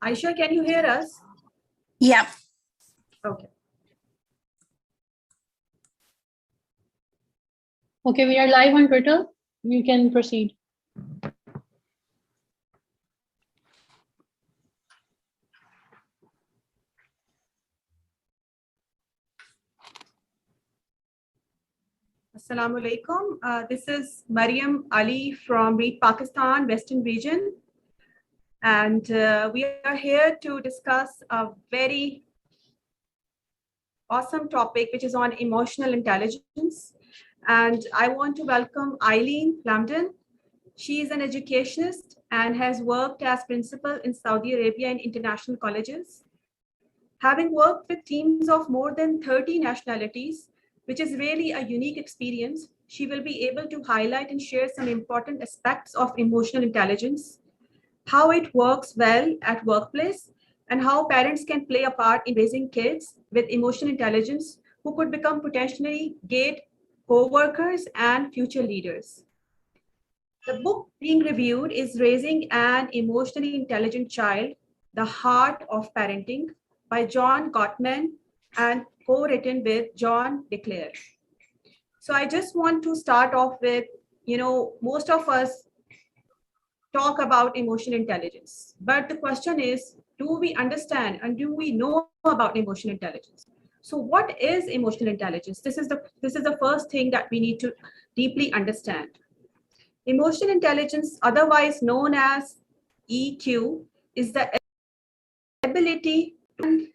Aisha, can you hear us? Yep. Okay. Okay, we are live on Twitter. You can proceed. Assalamu alaikum. This is Mariam Ali from Read Pakistan, Western region. And we are here to discuss a very awesome topic, which is on emotional intelligence. And I want to welcome Eileen Lambden. She is an educationist and has worked as principal in Saudi Arabia and international colleges. Having worked with teams of more than 30 nationalities, which is really a unique experience, she will be able to highlight and share some important aspects of emotional intelligence, how it works well at workplace, and how parents can play a part in raising kids with emotional intelligence who could become potentially great co-workers and future leaders. The book being reviewed is Raising an Emotionally Intelligent Child, The Heart of Parenting by John Gottman and co-written with John DeClaire. So I just want to start off with, most of us talk about emotional intelligence, but the question is, do we understand and do we know about emotional intelligence? So what is emotional intelligence? This is the first thing that we need to deeply understand. Emotional intelligence, otherwise known as EQ, is the ability to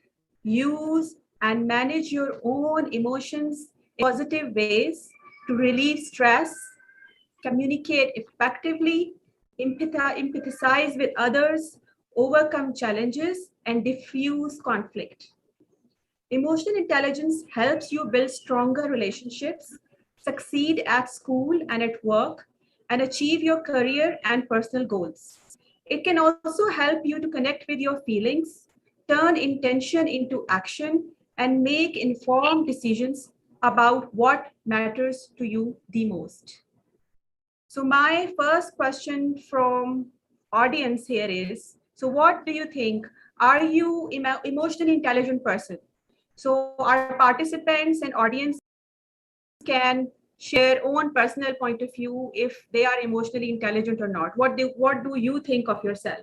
use and manage your own emotions in positive ways, to relieve stress, communicate effectively, empathize with others, overcome challenges, and diffuse conflict. Emotional intelligence helps you build stronger relationships, succeed at school and at work, and achieve your career and personal goals. It can also help you to connect with your feelings, turn intention into action, and make informed decisions about what matters to you the most. So my first question from audience here is, so what do you think? Are you emotionally intelligent person? So our participants and audience can share own personal point of view if they are emotionally intelligent or not. What do you think of yourself?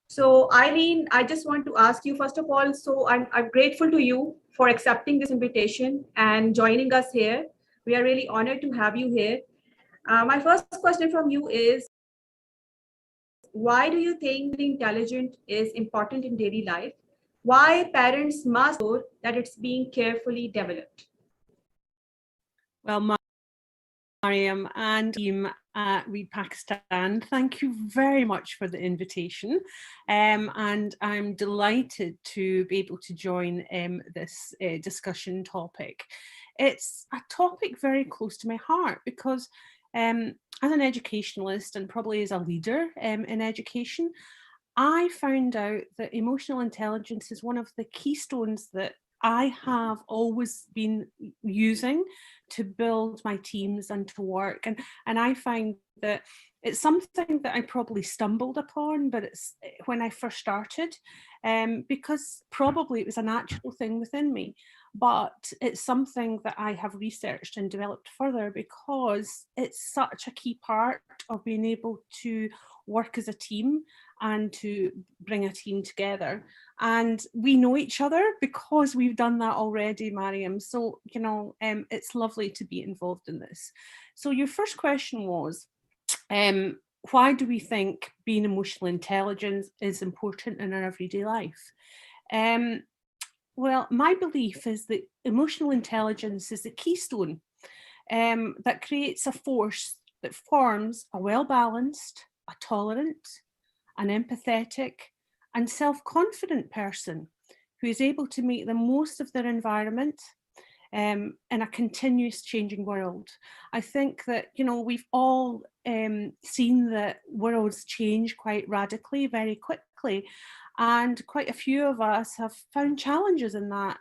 So Eileen, I just want to ask you first of all, so I'm grateful to you for accepting this invitation and joining us here. We are really honored to have you here. My first question from you is, why do you think being intelligent is important in daily life? Why parents must know that it's being carefully developed? Well, Mariam and team at Read Pakistan, thank you very much for the invitation. And I'm delighted to be able to join this discussion topic. It's a topic very close to my heart because as an educationalist and probably as a leader in education, I found out that emotional intelligence is one of the keystones that I have always been using to build my teams and to work. And I find that it's something that I probably stumbled upon, but it's when I first started, because probably it was a natural thing within me. But it's something that I have researched and developed further because it's such a key part of being able to work as a team and to bring a team together. And we know each other because we've done that already, Mariam. So, it's lovely to be involved in this. So your first question was, why do we think being emotional intelligence is important in our everyday life? Well, my belief is that emotional intelligence is the keystone that creates a force that forms a well-balanced, a tolerant, an empathetic, and self-confident person who is able to make the most of their environment in a continuous changing world. I think that, we've all seen that worlds change quite radically, very quickly, and quite a few of us have found challenges in that.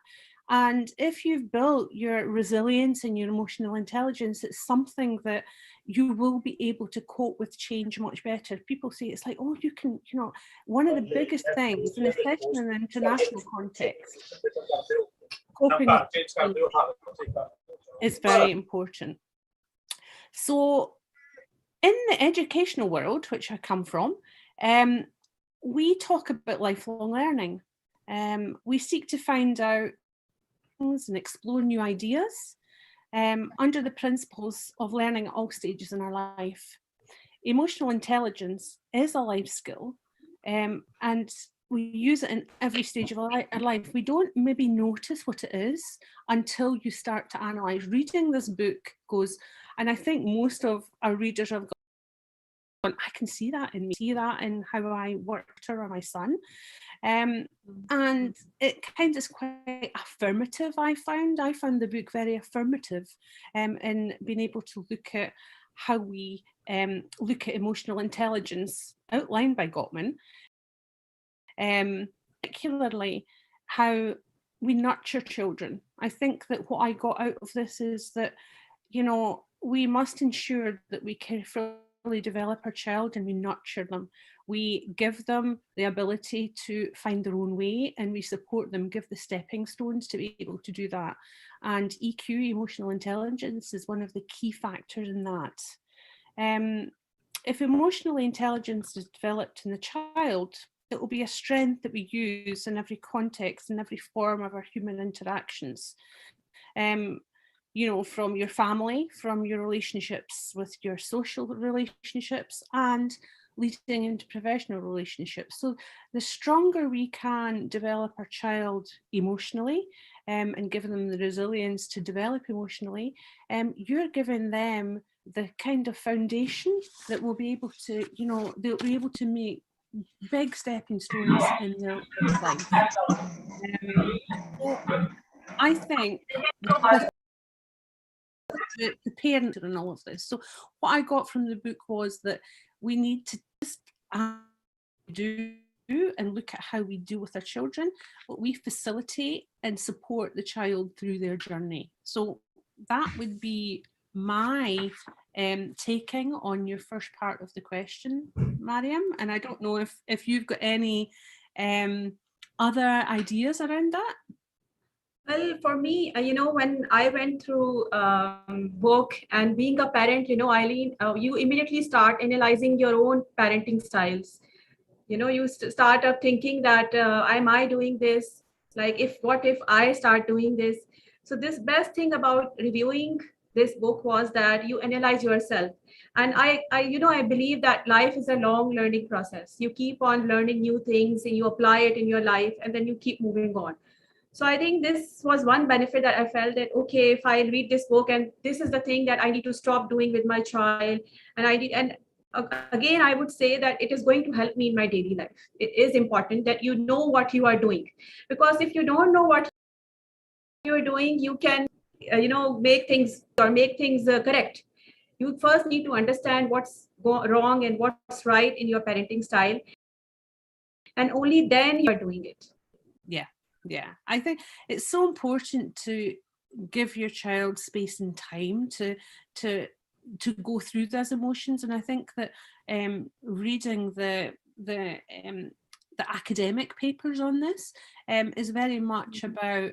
And if you've built your resilience and your emotional intelligence, it's something that you will be able to cope with change much better. People say it's like, oh, you can, one of the biggest things, and especially in an international context, coping with change is very important. So in the educational world, which I come from, we talk about lifelong learning. We seek to find out things and explore new ideas under the principles of learning at all stages in our life. Emotional intelligence is a life skill, and we use it in every stage of our life. We don't maybe notice what it is until you start to analyse. Reading this book goes, and I think most of our readers have gone, I can see that in me, see that in how I worked around my son. And it kind of is quite affirmative, I found the book very affirmative in being able to look at how we look at emotional intelligence outlined by Gottman, particularly how we nurture children. I think that what I got out of this is that, we must ensure that we carefully develop our child and we nurture them. We give them the ability to find their own way, and we support them, give the stepping stones to be able to do that. And EQ, emotional intelligence, is one of the key factors in that. If emotional intelligence is developed in the child, it will be a strength that we use in every context, in every form of our human interactions. From your family, from your relationships with your social relationships, and leading into professional relationships. So the stronger we can develop our child emotionally and give them the resilience to develop emotionally, you're giving them the kind of foundation that will be able to, they'll be able to make big stepping stones in their life. So I think the parent in all of this. So what I got from the book was that we need to just do and look at how we deal with our children, but we facilitate and support the child through their journey. So that would be my taking on your first part of the question, Mariam. And I don't know if you've got any other ideas around that. Well, for me, when I went through book and being a parent, Eileen, you immediately start analyzing your own parenting styles. You start up thinking that, am I doing this? Like, what if I start doing this? So this best thing about reviewing this book was that you analyze yourself. And I believe that life is a long learning process. You keep on learning new things and you apply it in your life, and then you keep moving on. So I think this was one benefit that I felt that, okay, if I read this book and this is the thing that I need to stop doing with my child, and again, I would say that it is going to help me in my daily life. It is important that you know what you are doing, because if you don't know what you're doing, you can, make things correct. You first need to understand what's wrong and what's right in your parenting style, and only then you're doing it. Yeah, I think it's so important to give your child space and time to go through those emotions. And I think that reading the academic papers on this is very much about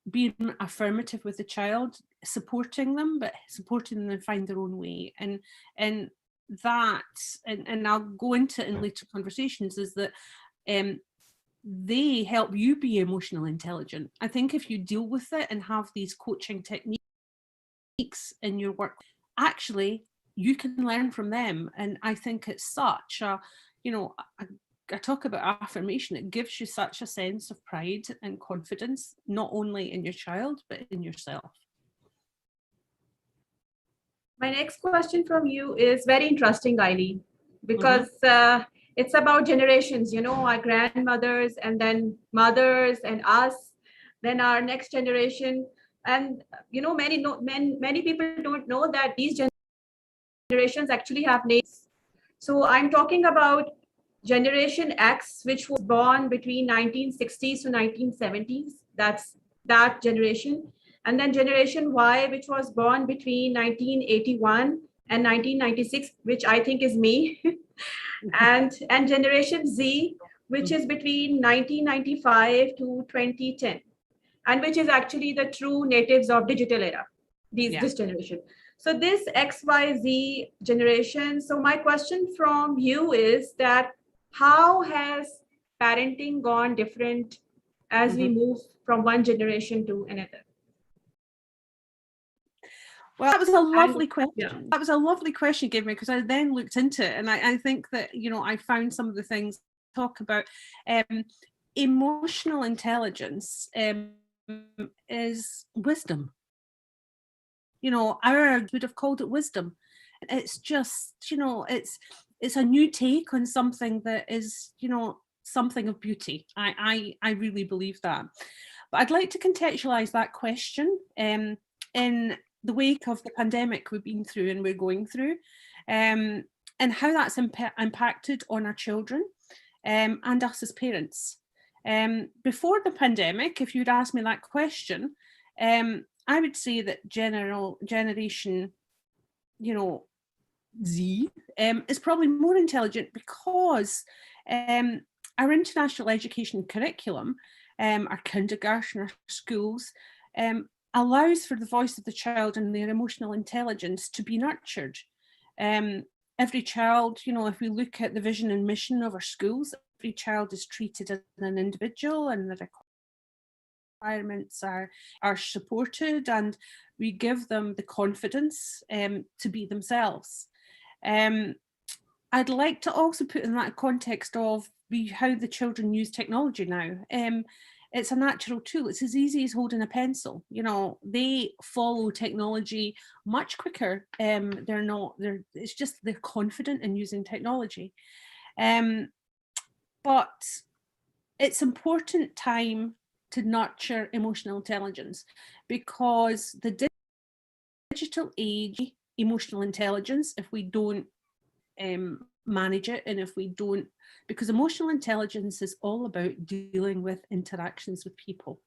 being affirmative with the child, supporting them, but supporting them find their own way. And that, and I'll go into it in later conversations, is that they help you be emotional intelligent. I think if you deal with it and have these coaching techniques in your work, actually you can learn from them. And I think it's such a, I talk about affirmation, it gives you such a sense of pride and confidence, not only in your child, but in yourself. My next question from you is very interesting, Eileen, because it's about generations, our grandmothers and then mothers and us, then our next generation. And, many people don't know that these generations actually have names. So I'm talking about Generation X, which was born between 1960s to 1970s. That's that generation. And then generation Y, which was born between 1981 and 1996, which I think is me, and generation Z, which is between 1995 to 2010, and which is actually the true natives of digital era, this generation. So this XYZ generation. So my question from you is that how has parenting gone different as we move from one generation to another? Well, that was a lovely question. Yeah. That was a lovely question you gave me, because I then looked into it, and I think that, I found some of the things talk about emotional intelligence is wisdom. Ours would have called it wisdom. It's just, it's a new take on something that is, something of beauty. I really believe that. But I'd like to contextualize that question in the wake of the pandemic we've been through and we're going through, and how that's impacted on our children and us as parents. Before the pandemic, if you'd asked me that question, I would say that generation, Z is probably more intelligent, because our international education curriculum, our kindergarten, our schools, allows for the voice of the child and their emotional intelligence to be nurtured. Every child, if we look at the vision and mission of our schools, every child is treated as an individual, and the requirements are supported, and we give them the confidence to be themselves. I'd like to also put in that context of how the children use technology now. It's a natural tool. It's as easy as holding a pencil. They follow technology much quicker. It's just they're confident in using technology. But it's important time to nurture emotional intelligence, because the digital age, emotional intelligence, if we don't manage it, and if we don't, because emotional intelligence is all about dealing with interactions with people,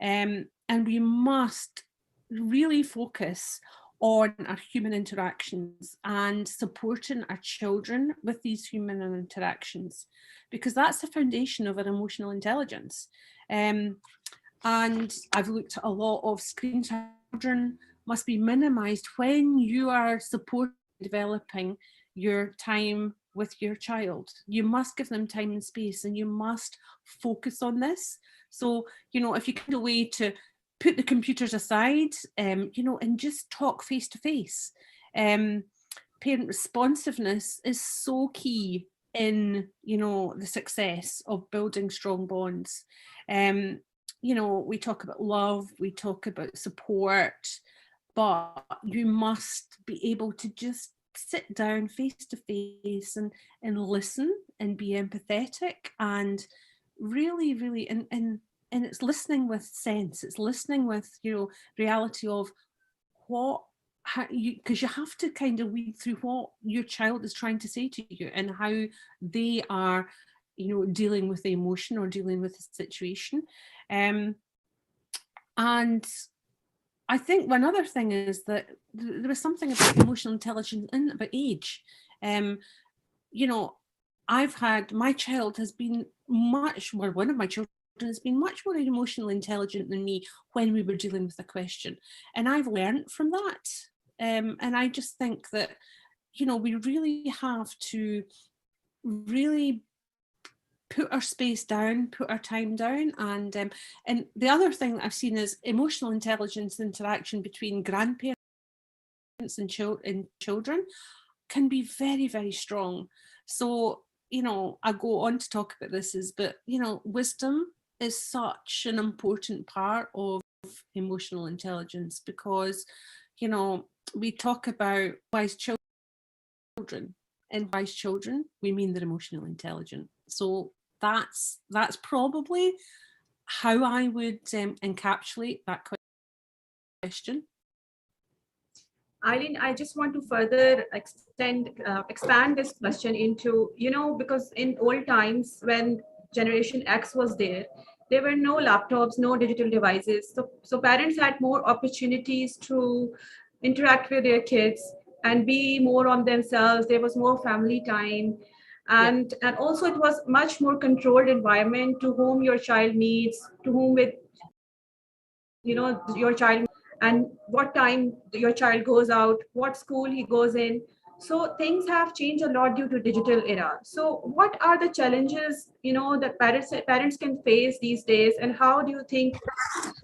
and we must really focus on our human interactions and supporting our children with these human interactions, because that's the foundation of our emotional intelligence. And I've looked at a lot of screen time. Children must be minimized when you are supporting developing your time with your child. You must give them time and space, and you must focus on this. So, if you find a way to put the computers aside, and just talk face to face. Parent responsiveness is so key in, the success of building strong bonds. We talk about love, we talk about support, but you must be able to just sit down face to face and listen and be empathetic, and really and it's listening with sense. It's listening with reality of what because you have to kind of weed through what your child is trying to say to you and how they are dealing with the emotion or dealing with the situation. And I think one other thing is that there was something about emotional intelligence and about age. I've had, my child has been one of my children has been much more emotionally intelligent than me when we were dealing with a question. And I've learned from that. And I just think that, we really have to really put our space down, put our time down. And the other thing that I've seen is emotional intelligence interaction between grandparents and children can be very, very strong. So, I go on to talk about this but wisdom is such an important part of emotional intelligence, because, we talk about wise children, and wise children, we mean they're emotionally intelligent. So that's probably how I would encapsulate that question. Eileen, I just want to further expand this question into, because in old times when Generation X was there, there were no laptops, no digital devices. So parents had more opportunities to interact with their kids and be more on themselves. There was more family time. Yeah. And also it was much more controlled environment to whom your child meets, to whom with, your child, and what time your child goes out, what school he goes in. So things have changed a lot due to digital era. So what are the challenges, that parents can face these days, and how do you think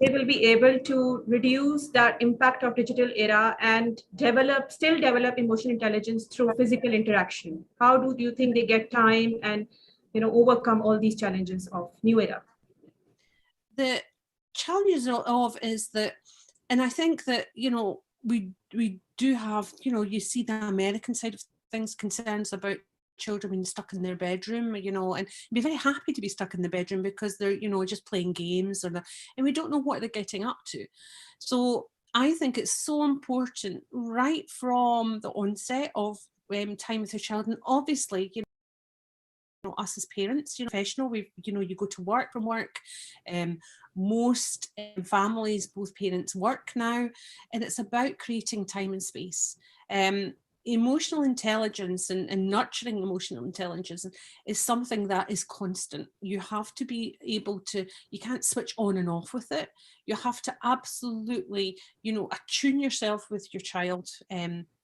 they will be able to reduce that impact of digital era and still develop emotional intelligence through physical interaction? How do you think they get time and overcome all these challenges of new era? The challenges of is that, and I think that, we do have, you see the American side of things, concerns about children being stuck in their bedroom, and be very happy to be stuck in the bedroom because they're, just playing games, and we don't know what they're getting up to. So I think it's so important right from the onset of time with your child. And obviously, us as parents, professional, you go to work from work. Most families, both parents work now, and it's about creating time and space. Emotional intelligence and nurturing emotional intelligence is something that is constant. You have to be able to, you can't switch on and off with it. You have to absolutely, attune yourself with your child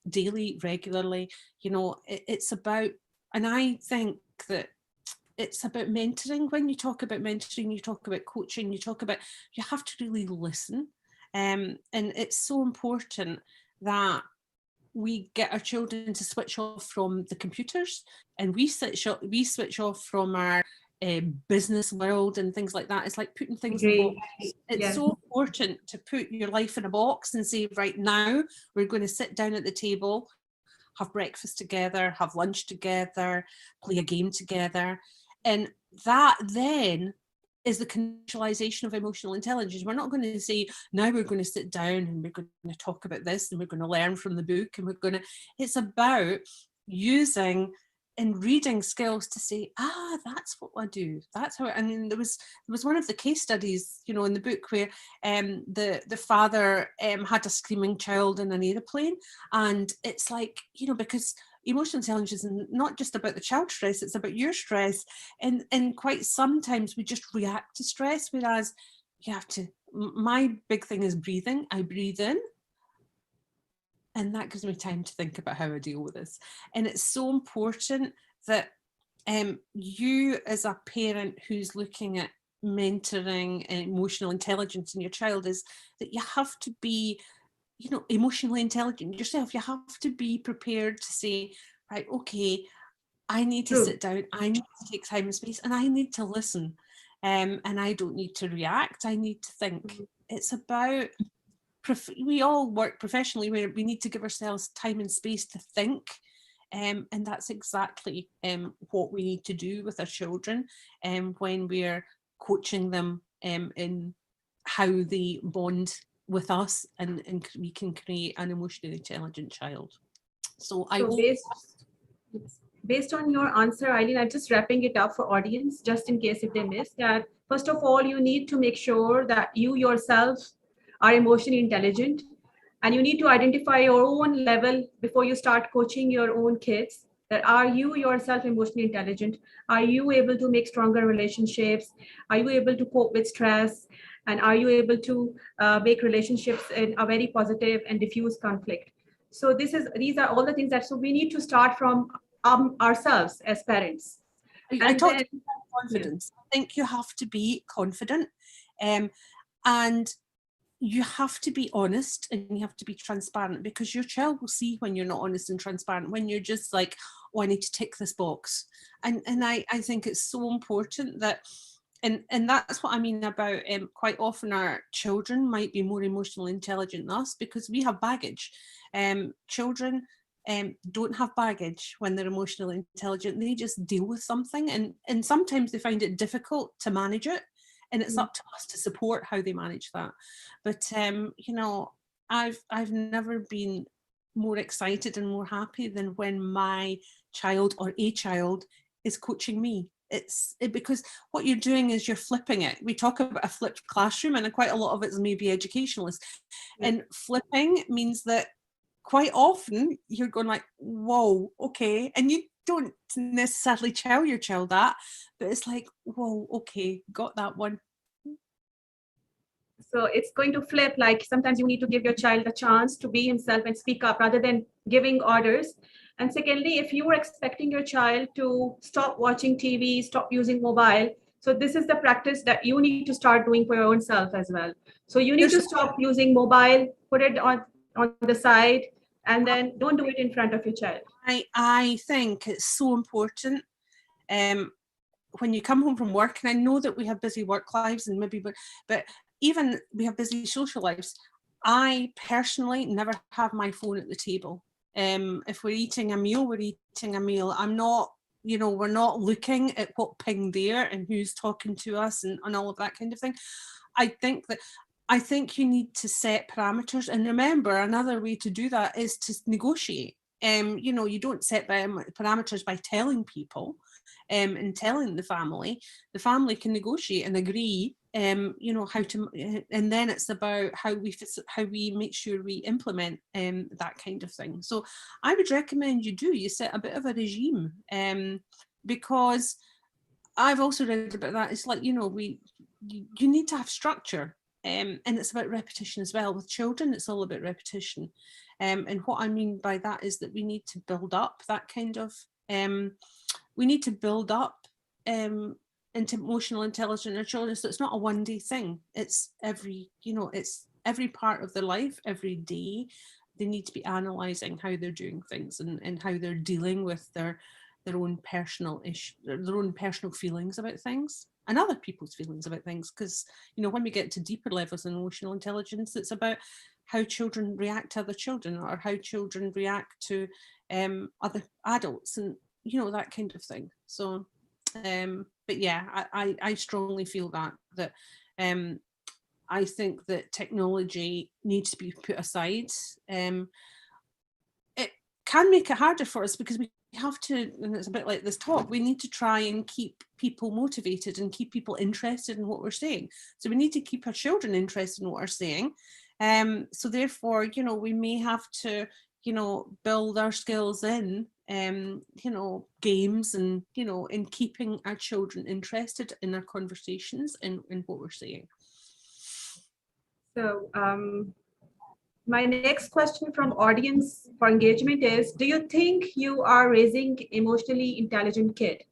daily, regularly. It's about, and I think that it's about mentoring. When you talk about mentoring, you talk about coaching, you have to really listen. And it's so important that we get our children to switch off from the computers, and we switch off from our business world and things like that. It's like putting things in Great. boxes. It's Yeah. so important to put your life in a box and say, right now, we're going to sit down at the table, have breakfast together, have lunch together, play a game together. And that then is the conceptualization of emotional intelligence. We're not going to say, now we're going to sit down and we're going to talk about this and we're going to learn from the book, and it's about using and reading skills to say, that's what I do. That's how. And there was one of the case studies, in the book where the father had a screaming child in an aeroplane, and it's like, because emotional intelligence is not just about the child's stress, it's about your stress. And quite sometimes we just react to stress, whereas you have to, my big thing is breathing. I breathe in, and that gives me time to think about how I deal with this. And it's so important that you as a parent who's looking at mentoring and emotional intelligence in your child, is that you have to be, emotionally intelligent yourself. You have to be prepared to say, right, okay, I need to True. sit down, I need to take time and space, and I need to listen. And I don't need to react, I need to think. It's about, we all work professionally where we need to give ourselves time and space to think. And that's exactly what we need to do with our children when we're coaching them in how they bond with us, and we can create an emotionally intelligent child. So I So hope. based on your answer, Eileen, I'm just wrapping it up for audience, just in case if they missed that. First of all, you need to make sure that you yourself are emotionally intelligent, and you need to identify your own level before you start coaching your own kids. That are you yourself emotionally intelligent? Are you able to make stronger relationships? Are you able to cope with stress? And are you able to make relationships in a very positive and diffuse conflict? So these are all the things that, so we need to start from ourselves as parents. I And talked then, about yeah. confidence. I think you have to be confident, and you have to be honest, and you have to be transparent, because your child will see when you're not honest and transparent, when you're just like, oh, I need to tick this box. And I think it's so important that, and that's what I mean about quite often our children might be more emotionally intelligent than us because we have baggage. Children don't have baggage when they're emotionally intelligent. They just deal with something, and sometimes they find it difficult to manage it, and it's up to us to support how they manage that. But I've never been more excited and more happy than when my child or a child is coaching me. because what you're doing is you're flipping it. We talk about a flipped classroom, and quite a lot of it is maybe educationalist. Yeah. And flipping means that quite often you're going like, whoa, okay. And you don't necessarily tell your child that, but it's like, whoa, okay, got that one. So it's going to flip, like sometimes you need to give your child a chance to be himself and speak up rather than giving orders. And secondly, if you are expecting your child to stop watching TV, stop using mobile, so this is the practice that you need to start doing for your own self as well. So you need to stop using mobile, put it on the side, and then don't do it in front of your child. I think it's so important when you come home from work, and I know that we have busy work lives and maybe, but even we have busy social lives. I personally never have my phone at the table. If we're eating a meal, we're eating a meal. I'm not, we're not looking at what pinged there and who's talking to us and all of that kind of thing. I think you need to set parameters, and remember, another way to do that is to negotiate. You don't set parameters by telling people and telling the family. The family can negotiate and agree, how to, and then it's about how we make sure we implement that kind of thing. So I would recommend you set a bit of a regime, because I've also read about that. It's like, you need to have structure. And it's about repetition as well. With children, it's all about repetition. And what I mean by that is that we need to build up that kind of, we need to build up into emotional intelligence in our children. So it's not a one-day thing. It's it's every part of their life, every day. They need to be analysing how they're doing things and how they're dealing with their own personal their own personal feelings about things and other people's feelings about things. Because, when we get to deeper levels of emotional intelligence, it's about how children react to other children, or how children react to other adults, and, that kind of thing. So, but yeah, I strongly feel that I think that technology needs to be put aside. It can make it harder for us because we have to, and it's a bit like this talk, we need to try and keep people motivated and keep people interested in what we're saying. So we need to keep our children interested in what we're saying. So therefore, we may have to, build our skills in, games and, in keeping our children interested in our conversations and in what we're saying. So my next question from audience for engagement is, do you think you are raising emotionally intelligent kid?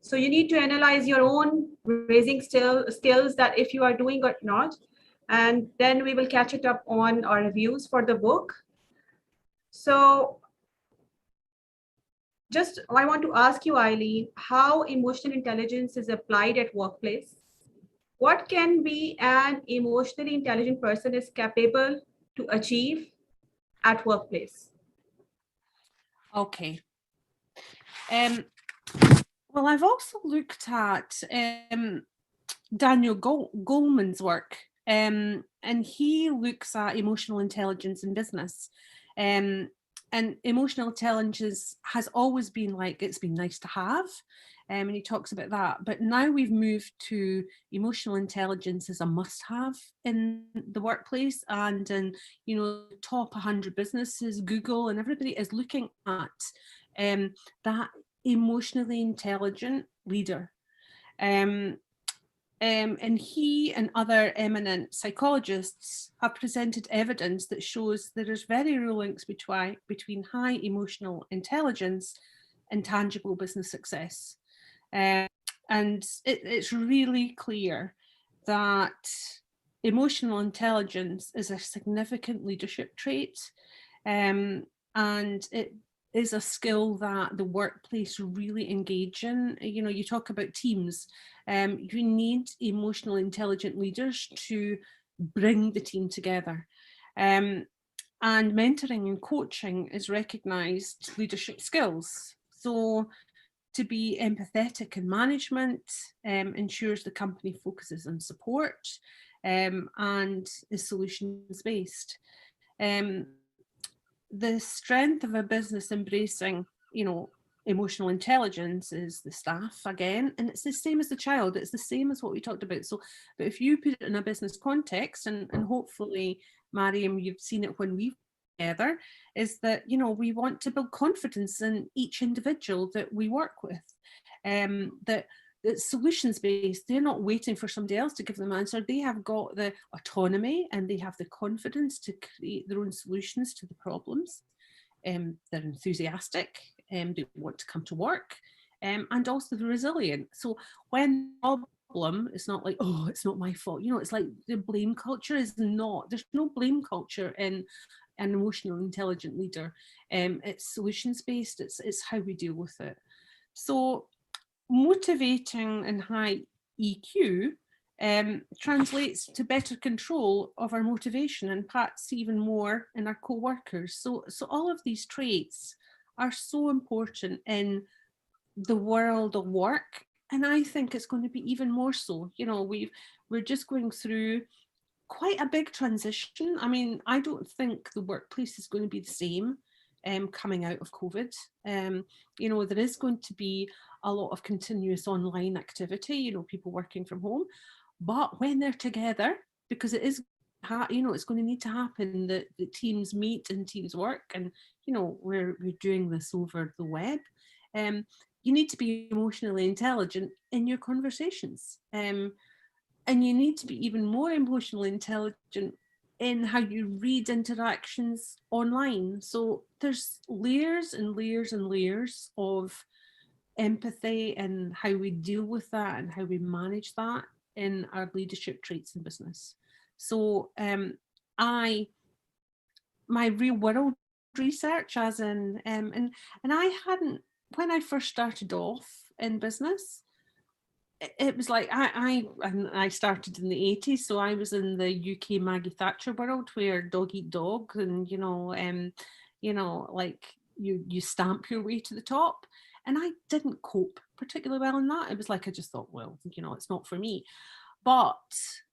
So you need to analyze your own raising skills, that if you are doing or not, and then we will catch it up on our reviews for the book. So I want to ask you, Eileen, how emotional intelligence is applied at workplace? What can be an emotionally intelligent person is capable to achieve at workplace? Okay. Well, I've also looked at Daniel Goleman's work, and he looks at emotional intelligence in business. And emotional intelligence has always been like, it's been nice to have. And he talks about that. But now we've moved to emotional intelligence as a must-have in the workplace. And in, top 100 businesses, Google and everybody is looking at that emotionally intelligent leader. And he and other eminent psychologists have presented evidence that shows there is very real links between high emotional intelligence and tangible business success. And it's really clear that emotional intelligence is a significant leadership trait, and it is a skill that the workplace really engage in. You talk about teams. You need emotional intelligent leaders to bring the team together. And mentoring and coaching is recognised leadership skills. So to be empathetic in management ensures the company focuses on support and is solutions based. The strength of a business embracing, emotional intelligence is the staff again, and it's the same as the child. It's the same as what we talked about. So, but if you put it in a business context, and hopefully, Mariam, you've seen it when we've together, is that, you know, we want to build confidence in each individual that we work with, that it's solutions based. They're not waiting for somebody else to give them an answer. They have got the autonomy and they have the confidence to create their own solutions to the problems. They're enthusiastic, they want to come to work, and also they're resilient. So when problem, it's not like, oh, it's not my fault. You know, it's like the blame culture is not, there's no blame culture in an emotional intelligent leader. It's solutions based, it's how we deal with it. So motivating and high EQ translates to better control of our motivation, and perhaps even more in our co-workers. So all of these traits are so important in the world of work, and I think it's going to be even more so. You know, we're just going through quite a big transition. I mean, I don't think the workplace is going to be the same coming out of COVID. You know, there is going to be a lot of continuous online activity, you know, people working from home. But when they're together, because it is, you know, it's going to need to happen that the teams meet and teams work, and, you know, we're doing this over the web. You need to be emotionally intelligent in your conversations. And you need to be even more emotionally intelligent in how you read interactions online. So there's layers and layers and layers of empathy and how we deal with that and how we manage that in our leadership traits in business. So my real world research, as in, and I hadn't, when I first started off in business, it was like I started in the 80s, so I was in the UK Maggie Thatcher world where dog eat dog, and you know, like you stamp your way to the top. And I didn't cope particularly well in that. It was like I just thought, well, you know, it's not for me. But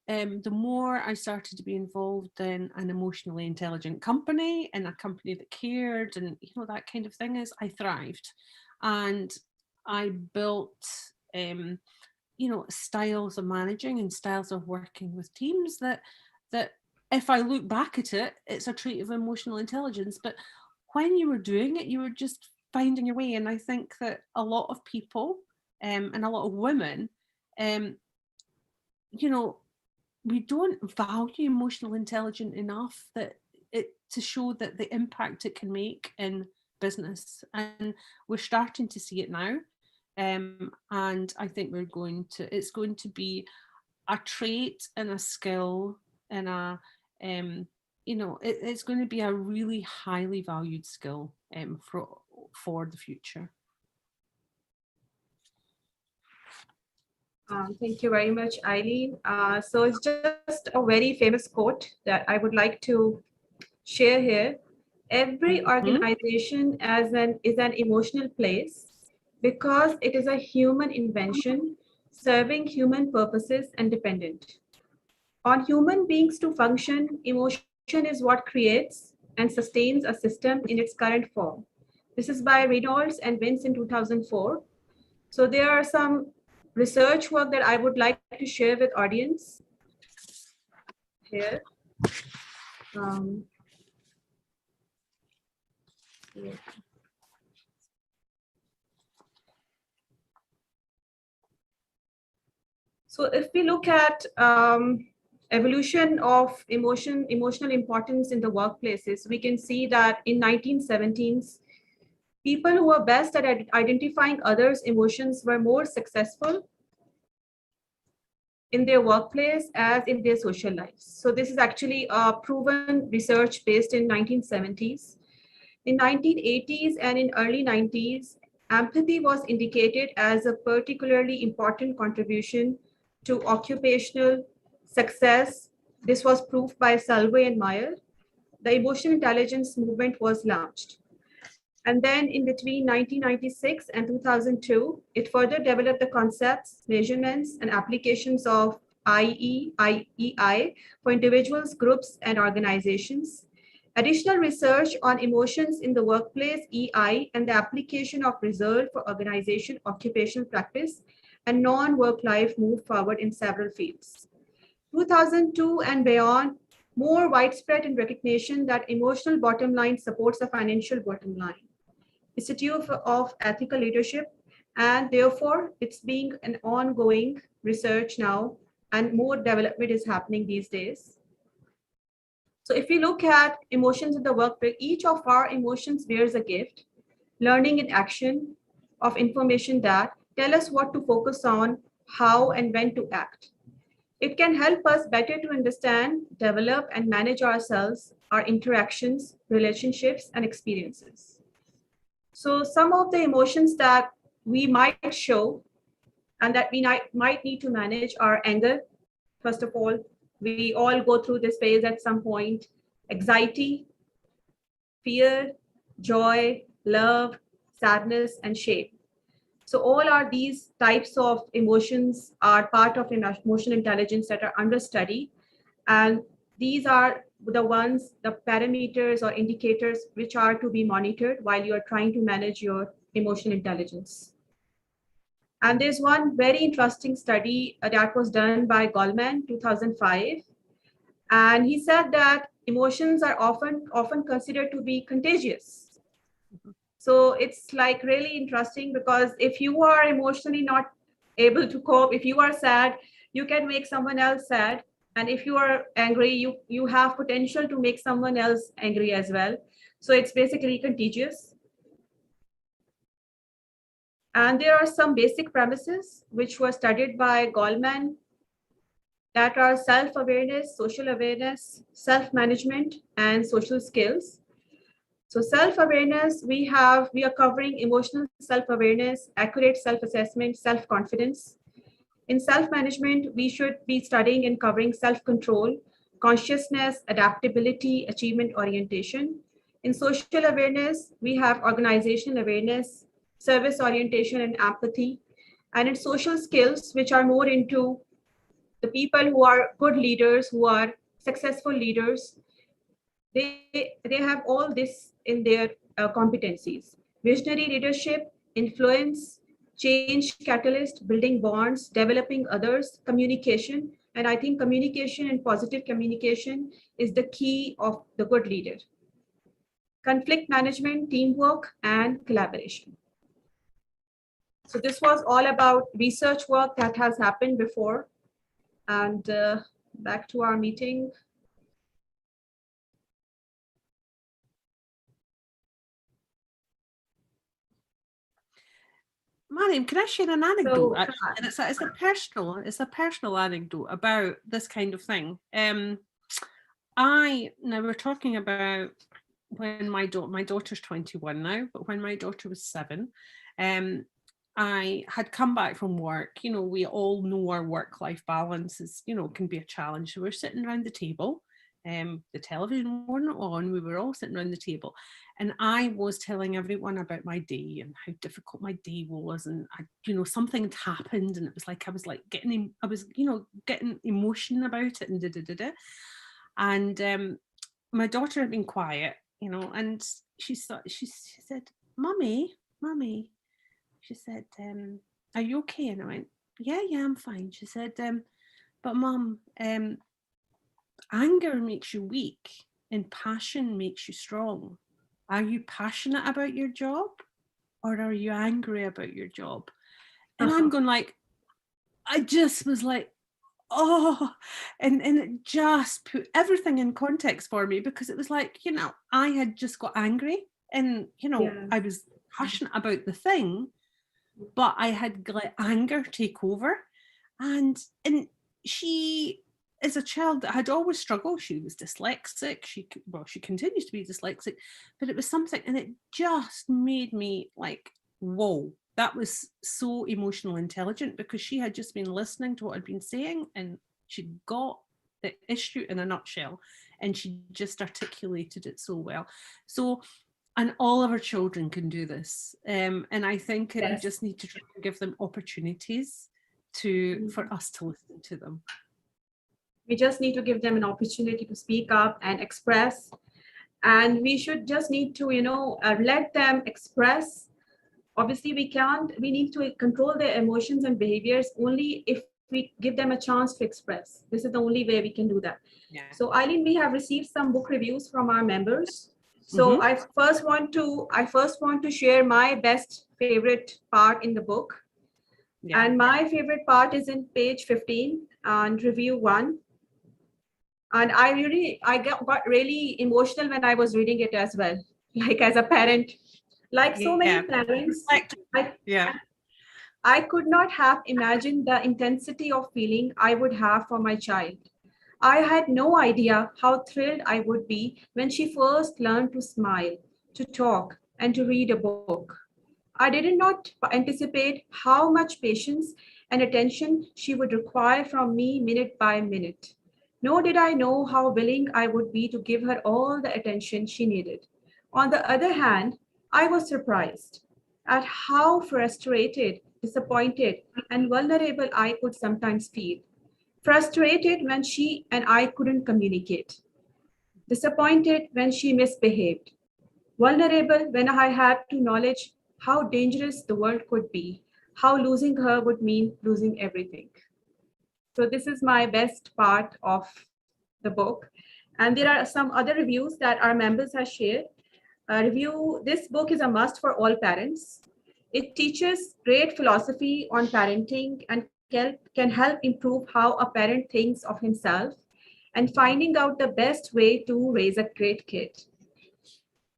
the more I started to be involved in an emotionally intelligent company, and a company that cared, and you know, that kind of thing, is I thrived, and I built you know, styles of managing and styles of working with teams that if I look back at it, it's a trait of emotional intelligence. But when you were doing it, you were just finding your way. And I think that a lot of people and a lot of women, you know, we don't value emotional intelligence enough that it to show that the impact it can make in business. And we're starting to see it now. And I think it's going to be a trait and a skill and you know, it's going to be a really highly valued skill for the future. Thank you very much, Eileen. So it's just a very famous quote that I would like to share here. Every organization is an emotional place because it is a human invention serving human purposes and dependent on human beings to function. Emotion is what creates and sustains a system in its current form. This is by Reynolds and Vince in 2004. So there are some research work that I would like to share with audience here. Yeah. So if we look at evolution of emotional importance in the workplaces, we can see that in 1917s, people who were best at identifying others' emotions were more successful in their workplace as in their social lives. So this is actually a proven research based in 1970s. In 1980s and in early 90s, empathy was indicated as a particularly important contribution to occupational success. This was proved by Salve and Meyer. The emotional intelligence movement was launched. And then in between 1996 and 2002, it further developed the concepts, measurements, and applications of IEI for individuals, groups, and organizations. Additional research on emotions in the workplace, EI, and the application of result for organization, occupational practice, and non-work life moved forward in several fields. 2002 and beyond, more widespread in recognition that emotional bottom line supports the financial bottom line. Institute of Ethical Leadership, and therefore it's being an ongoing research now, and more development is happening these days. So if we look at emotions in the workplace, each of our emotions bears a gift, learning in action of information that tell us what to focus on, how and when to act. It can help us better to understand, develop, and manage ourselves, our interactions, relationships, and experiences. So some of the emotions that we might show and that we might need to manage are anger. First of all, we all go through this phase at some point. Anxiety, fear, joy, love, sadness, and shame. So all are these types of emotions are part of emotional intelligence that are under study. And these are the ones, the parameters or indicators which are to be monitored while you are trying to manage your emotional intelligence. And there's one very interesting study that was done by Goldman, 2005. And he said that emotions are often considered to be contagious. So it's like really interesting because if you are emotionally not able to cope, if you are sad, you can make someone else sad. And if you are angry, you have potential to make someone else angry as well. So it's basically contagious. And there are some basic premises which were studied by Goldman that are self-awareness, social awareness, self-management, and social skills. So self-awareness, we are covering emotional self-awareness, accurate self-assessment, self-confidence. In self-management, we should be studying and covering self-control, consciousness, adaptability, achievement orientation. In social awareness, we have organizational awareness, service orientation, and empathy. And in social skills, which are more into the people who are good leaders, who are successful leaders, they have all this in their competencies. Visionary leadership, influence, change catalyst, building bonds, developing others, communication. And I think communication and positive communication is the key of the good leader. Conflict management, teamwork, and collaboration. So this was all about research work that has happened before. And back to our meeting. Mariam, can I share an anecdote? So, Actually? And it's a personal anecdote about this kind of thing. Now we're talking about when my daughter's 21 now, but when my daughter was 7, I had come back from work. You know, we all know our work-life balance is, you know, can be a challenge. So we're sitting around the table. The television wasn't on. We were all sitting around the table, and I was telling everyone about my day and how difficult my day was, and something had happened, and it was like I was getting emotion about it, and And my daughter had been quiet, and she said, "Mummy," she said, "Are you okay?" And I went, "Yeah, I'm fine." She said, "But Mum, anger makes you weak and passion makes you strong. Are you passionate about your job or are you angry about your job?" And I'm going I just was like, oh, and it just put everything in context for me, because it was like, I had just got angry and, I was passionate about the thing, but I had let anger take over. And she, as a child that had always struggled, she was dyslexic. She continues to be dyslexic, but it was something, and it just made me like, whoa, that was so emotional intelligent, because she had just been listening to what I'd been saying, and she got the issue in a nutshell, and she just articulated it so well. So, and all of our children can do this, and I think we just need to try and give them opportunities for us to listen to them. We just need to give them an opportunity to speak up and express. And we should just need to, let them express. Obviously, we need to control their emotions and behaviors only if we give them a chance to express. This is the only way we can do that. Yeah. So, Eileen, we have received some book reviews from our members. So Mhm. I first want to share my best favorite part in the book. Yeah. And my favorite part is in page 15 and review 1. And I got really emotional when I was reading it as well. Like as a parent, like so Yeah. many parents, Reflect. I Yeah. I could not have imagined the intensity of feeling I would have for my child. I had no idea how thrilled I would be when she first learned to smile, to talk, and to read a book. I did not anticipate how much patience and attention she would require from me minute by minute. Nor did I know how willing I would be to give her all the attention she needed. On the other hand, I was surprised at how frustrated, disappointed, and vulnerable I could sometimes feel. Frustrated when she and I couldn't communicate, disappointed when she misbehaved, vulnerable when I had to acknowledge how dangerous the world could be, how losing her would mean losing everything. So, this is my best part of the book. And there are some other reviews that our members have shared. This book is a must for all parents. It teaches great philosophy on parenting and can help improve how a parent thinks of himself and finding out the best way to raise a great kid.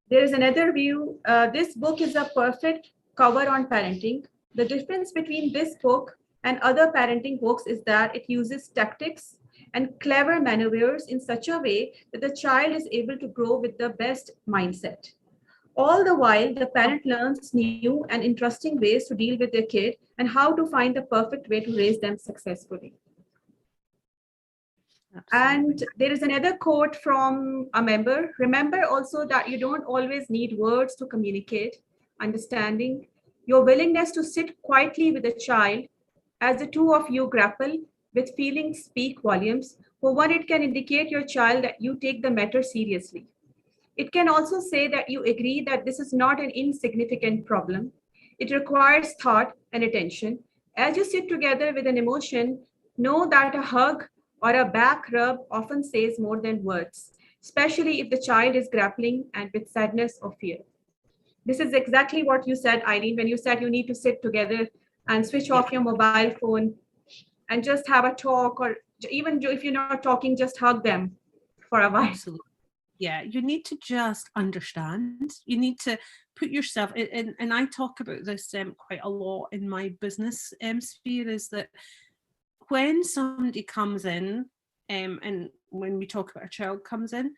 There is another view. This book is a perfect cover on parenting. The difference between this book and other parenting books is that it uses tactics and clever maneuvers in such a way that the child is able to grow with the best mindset. All the while, the parent learns new and interesting ways to deal with their kid and how to find the perfect way to raise them successfully. And Absolutely. there is another quote from a member. Remember also that you don't always need words to communicate understanding. Your willingness to sit quietly with a child as the two of you grapple with feelings speak volumes. For one, it can indicate your child that you take the matter seriously. It can also say that you agree that this is not an insignificant problem. It requires thought and attention. As you sit together with an emotion, know that a hug or a back rub often says more than words, especially if the child is grappling and with sadness or fear. This is exactly what you said, Eileen, when you said you need to sit together and switch Yeah. off your mobile phone and just have a talk, or even if you're not talking, just hug them for a while. Absolutely. Yeah, you need to just understand. You need to put yourself and I talk about this quite a lot in my business sphere, is that when somebody comes in, and when we talk about a child comes in,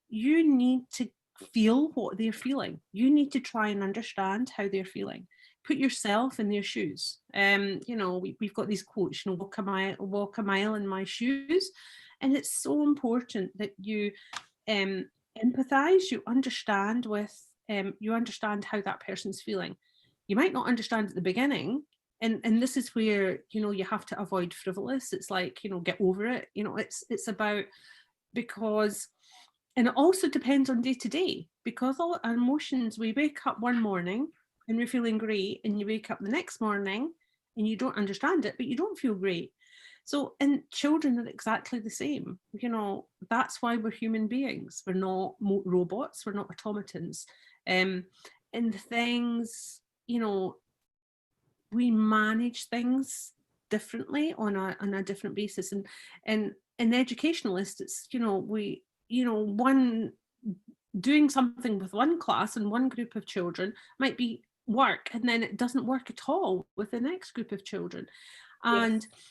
you need to feel what they're feeling. You need to try and understand how they're feeling. Put yourself in their shoes. We've got these quotes, walk a mile in my shoes. And it's so important that you empathize, you understand how that person's feeling. You might not understand at the beginning, and this is where you have to avoid frivolous. It's like, get over it. It's about, because, and it also depends on day to day, because all our emotions, we wake up one morning and we're feeling great, and you wake up the next morning and you don't understand it, but you don't feel great. So, and children are exactly the same. That's why we're human beings. We're not robots. We're not automatons. Um, and things, we manage things differently on a different basis. And in educationalists, it's one doing something with one class and one group of children might be work, and then it doesn't work at all with the next group of children. And Yes.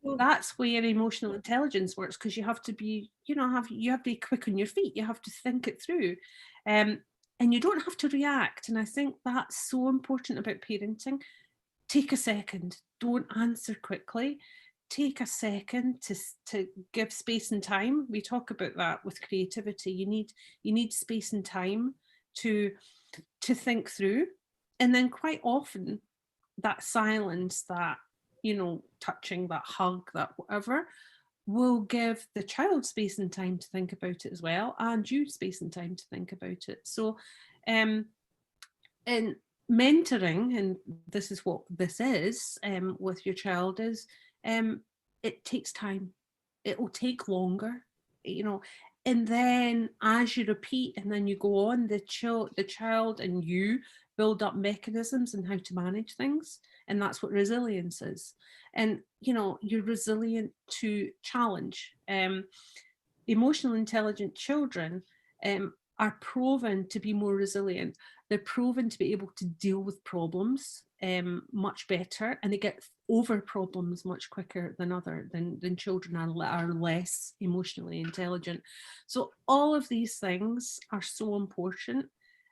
So that's where emotional intelligence works, because you have to be, you have to be quick on your feet. You have to think it through, um, and you don't have to react. And I think that's so important about parenting. Take a second. Don't answer quickly. Take a second to give space and time. We talk about that with creativity. You need space and time to think through, and then quite often that silence, that touching, that hug, that whatever, will give the child space and time to think about it as well, and you space and time to think about it. So in mentoring, and this is what this is with your child, is it takes time. It will take longer, you know, and then as you repeat and then you go on, the child and you build up mechanisms and how to manage things, and that's what resilience is. And you know, you're resilient to challenge. Emotional intelligent children are proven to be more resilient. They're proven to be able to deal with problems much better, and they get over problems much quicker than children are less emotionally intelligent. So all of these things are so important.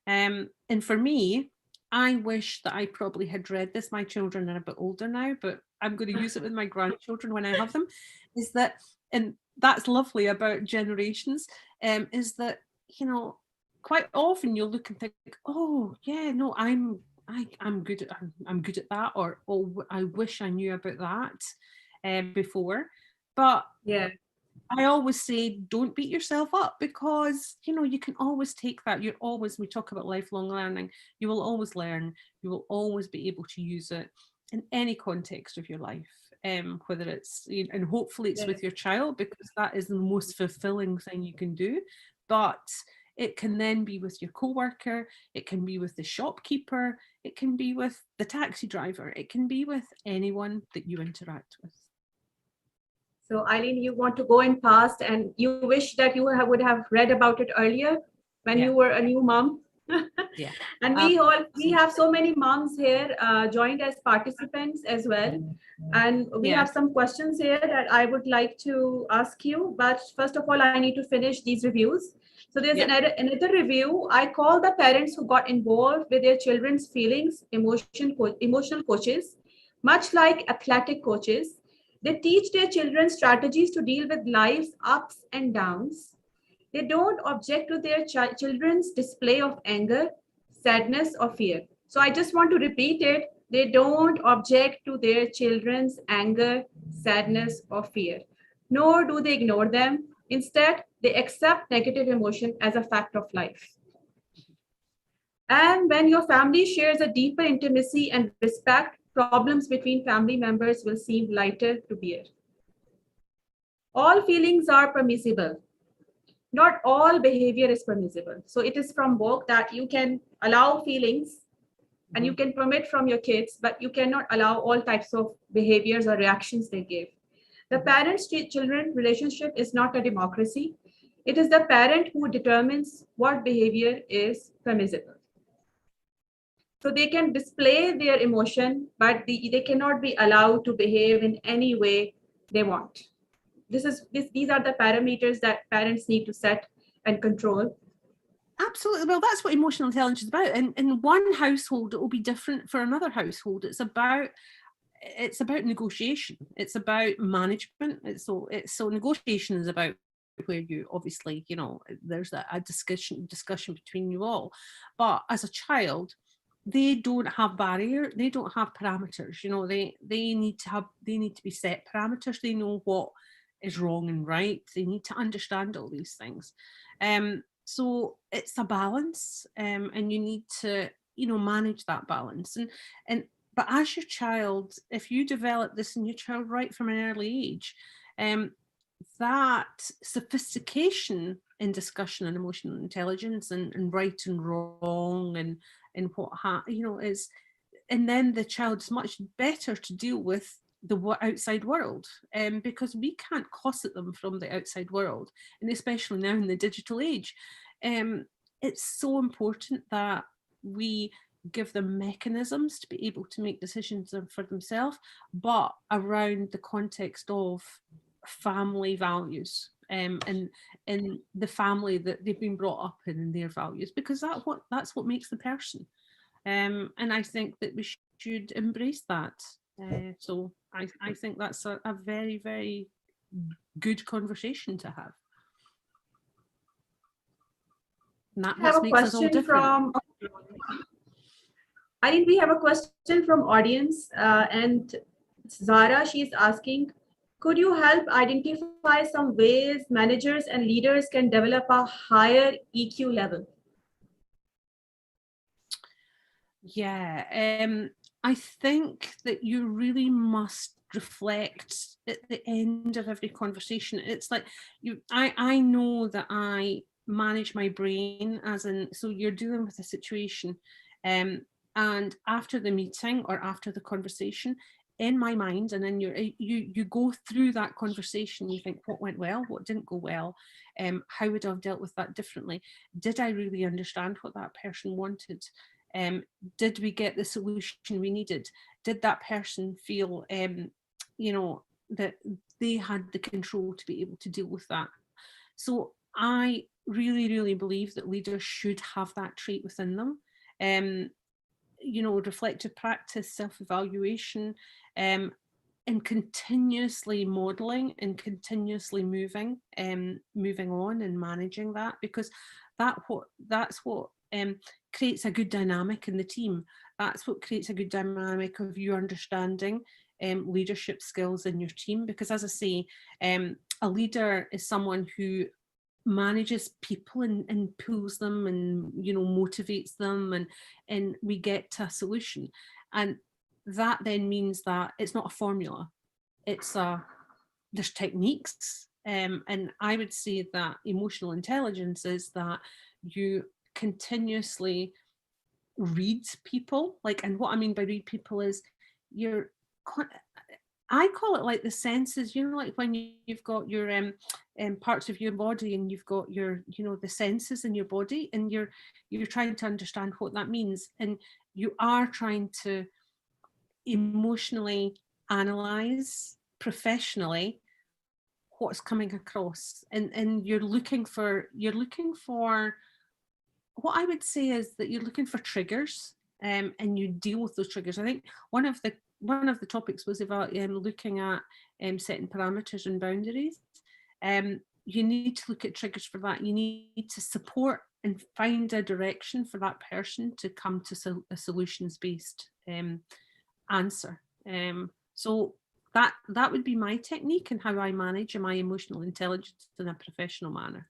And for me, I wish that I probably had read this. My children are a bit older now, but I'm going to use it with my grandchildren when I have them. Is that, and that's lovely about generations, is that, you know, quite often you'll look and think, oh yeah, no, I'm good at that, or oh, I wish I knew about that before. But Yeah. I always say, don't beat yourself up, because you know, you can always take that. You're always, we talk about lifelong learning, you will always learn, you will always be able to use it in any context of your life, whether it's, and hopefully it's with your child, because that is the most fulfilling thing you can do. But it can then be with your co-worker, it can be with the shopkeeper, it can be with the taxi driver, it can be with anyone that you interact with. So Eileen, you want to go in past, and you wish that you would have read about it earlier when you were a new mom. Yeah. And we have so many moms here joined as participants as well. And we have some questions here that I would like to ask you. But first of all, I need to finish these reviews. So there's another review. I call the parents who got involved with their children's feelings, emotional coaches, much like athletic coaches. They teach their children strategies to deal with life's ups and downs. They don't object to their children's display of anger, sadness, or fear. So I just want to repeat it. They don't object to their children's anger, sadness, or fear, nor do they ignore them. Instead, they accept negative emotion as a fact of life. And when your family shares a deeper intimacy and respect, problems between family members will seem lighter to bear. All feelings are permissible. Not all behavior is permissible. So it is from book that you can allow feelings and you can permit from your kids, but you cannot allow all types of behaviors or reactions they give. The parents-children relationship is not a democracy. It is the parent who determines what behavior is permissible. So they can display their emotion, but they cannot be allowed to behave in any way they want. These are the parameters that parents need to set and control. Absolutely. Well, that's what emotional intelligence is about. And in one household, it will be different for another household. It's about negotiation. It's about management. So negotiation is about where you obviously, you know, there's a discussion between you all. But as a child, they don't have barrier. They don't have parameters. You know, they need to be set parameters. They know what is wrong and right. They need to understand all these things. So it's a balance, and you need to, you know, manage that balance. But as your child, if you develop this in your child right from an early age, that sophistication in discussion and emotional intelligence and right and wrong and what you know is, and then the child's much better to deal with the outside world, because we can't cosset them from the outside world, and especially now in the digital age. It's so important that we give them mechanisms to be able to make decisions for themselves, but around the context of family values, and the family that they've been brought up in and their values, because that's what makes the person. And I think that we should embrace that. So I think that's a very, very good conversation to have. And that I have a makes us all question different. I think we have a question from audience, and Zara, she's asking, Could you help identify some ways managers and leaders can develop a higher EQ level? Yeah, I think that you really must reflect at the end of every conversation. It's like I know that I manage my brain as in, so you're dealing with a situation, and after the meeting or after the conversation, in my mind, and then you go through that conversation, you think what went well, what didn't go well, how would I have dealt with that differently? Did I really understand what that person wanted? Did we get the solution we needed? Did that person feel, that they had the control to be able to deal with that? So I really, really believe that leaders should have that trait within them. Reflective practice, self-evaluation, and continuously modeling and continuously moving on and managing that, because that's what creates a good dynamic in the team. That's what creates a good dynamic of you understanding leadership skills in your team, because as I say, a leader is someone who manages people and pulls them and motivates them, and we get to a solution. And that then means that it's not a formula, there's techniques, and I would say that emotional intelligence is that you continuously read people, and what I mean by read people is you're I call it like the senses, like when you've got your parts of your body, and you've got your, the senses in your body, and you're trying to understand what that means, and you are trying to emotionally analyze professionally what's coming across, and you're looking for what I would say is that you're looking for triggers, and you deal with those triggers. I think one of the topics was about looking at setting parameters and boundaries. You need to look at triggers for that. You need to support and find a direction for that person to come to a solutions-based answer. So that would be my technique and how I manage my emotional intelligence in a professional manner.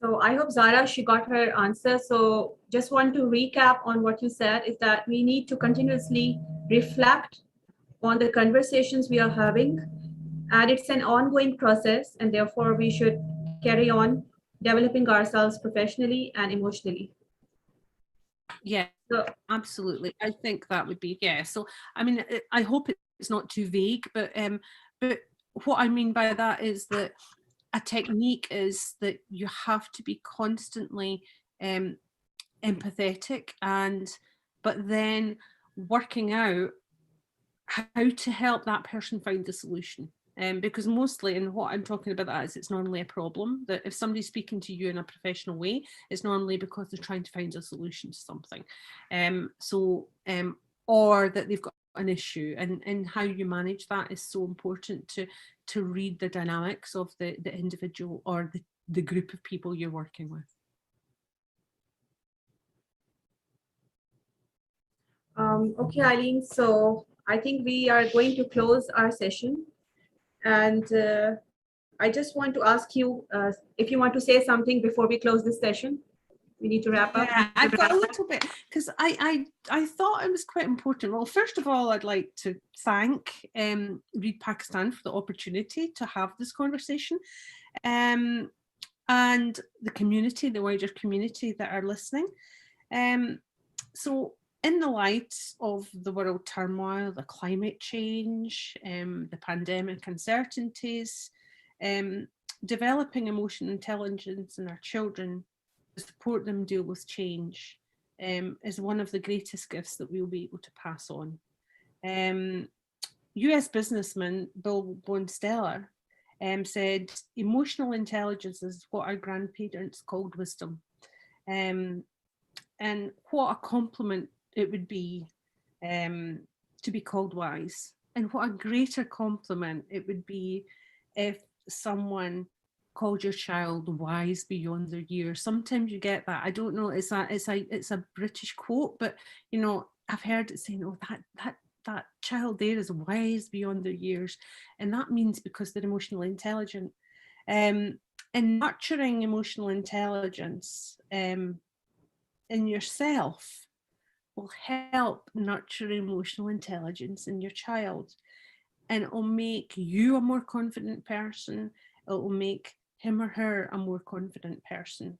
So I hope Zara, she got her answer. So just want to recap on what you said is that we need to continuously reflect on the conversations we are having, and it's an ongoing process, and therefore we should carry on developing ourselves professionally and emotionally. Yeah, So, absolutely. I think that would be, yeah. So, I mean, I hope it's not too vague, but what I mean by that is that a technique is that you have to be constantly empathetic, but then working out how to help that person find the solution. Because mostly, and what I'm talking about that is, it's normally a problem, that if somebody's speaking to you in a professional way, it's normally because they're trying to find a solution to something. Or that they've got an issue, and how you manage that is so important, to read the dynamics of the individual or the group of people you're working with. okay, Eileen, so I think we are going to close our session. And I just want to ask you if you want to say something before we close this session. We need to wrap up. Yeah, I've got a little bit, because I thought it was quite important. Well, first of all, I'd like to thank Read Pakistan for the opportunity to have this conversation, and the community, the wider community that are listening. So in the light of the world turmoil, the climate change, the pandemic uncertainties, developing emotional intelligence in our children to support them deal with change is one of the greatest gifts that we'll be able to pass on. US businessman Bill Bonsteller said, emotional intelligence is what our grandparents called wisdom. And what a compliment it would be to be called wise. And what a greater compliment it would be if someone called your child wise beyond their years. Sometimes you get that. I don't know, it's a British quote, but I've heard it saying, oh, that child there is wise beyond their years, and that means because they're emotionally intelligent. And nurturing emotional intelligence in yourself will help nurture emotional intelligence in your child, and it will make you a more confident person. It will make him or her a more confident person.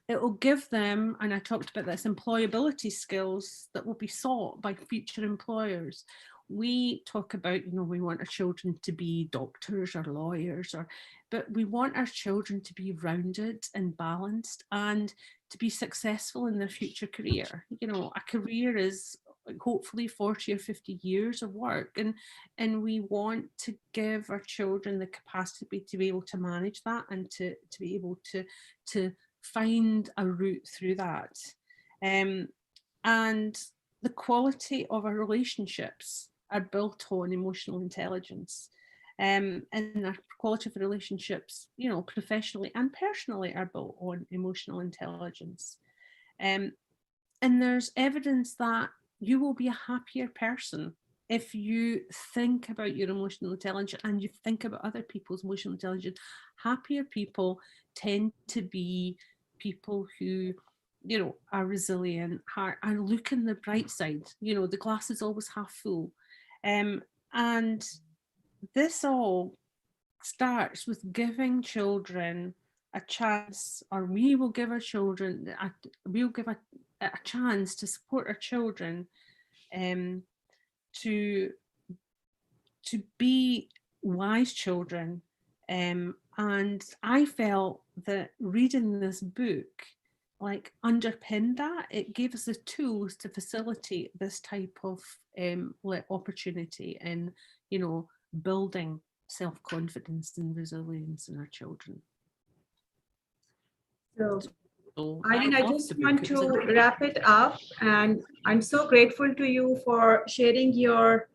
It will give them, and I talked about this, employability skills that will be sought by future employers. We talk about, we want our children to be doctors or lawyers, but we want our children to be rounded and balanced and to be successful in their future career. A career is hopefully 40 or 50 years of work, and we want to give our children the capacity to be able to manage that and to be able to find a route through that. And the quality of our relationships are built on emotional intelligence. And the quality of relationships, professionally and personally, are built on emotional intelligence. And there's evidence that you will be a happier person if you think about your emotional intelligence and you think about other people's emotional intelligence. Happier people tend to be people who, are resilient, are looking the bright side. The glass is always half full. And this all starts with giving children a chance, or we will give our children, we'll give a chance to support our children to be wise children. And I felt that reading this book underpinned that. It gave us the tools to facilitate this type of opportunity in, building self-confidence and resilience in our children. So Eileen, I just want to wrap it up, and I'm so grateful to you for sharing your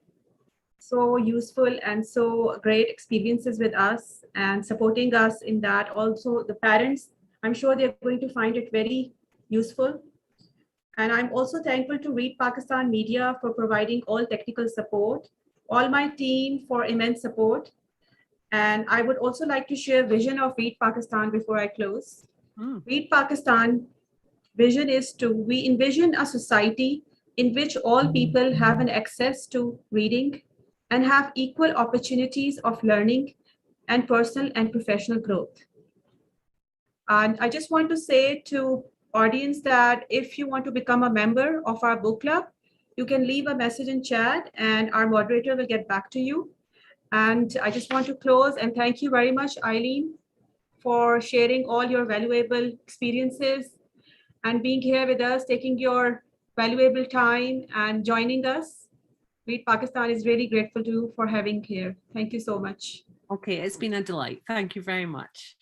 so useful and so great experiences with us and supporting us in that. Also, the parents, I'm sure they're going to find it very useful. And I'm also thankful to Read Pakistan Media for providing all technical support, all my team for immense support. And I would also like to share vision of Read Pakistan before I close. Read Pakistan vision is we envision a society in which all people have an access to reading and have equal opportunities of learning and personal and professional growth. And I just want to say to audience that if you want to become a member of our book club, you can leave a message in chat and our moderator will get back to you. And I just want to close and thank you very much, Eileen, for sharing all your valuable experiences and being here with us, taking your valuable time and joining us. Read Pakistan is really grateful to you for having here. Thank you so much. Okay, it's been a delight. Thank you very much.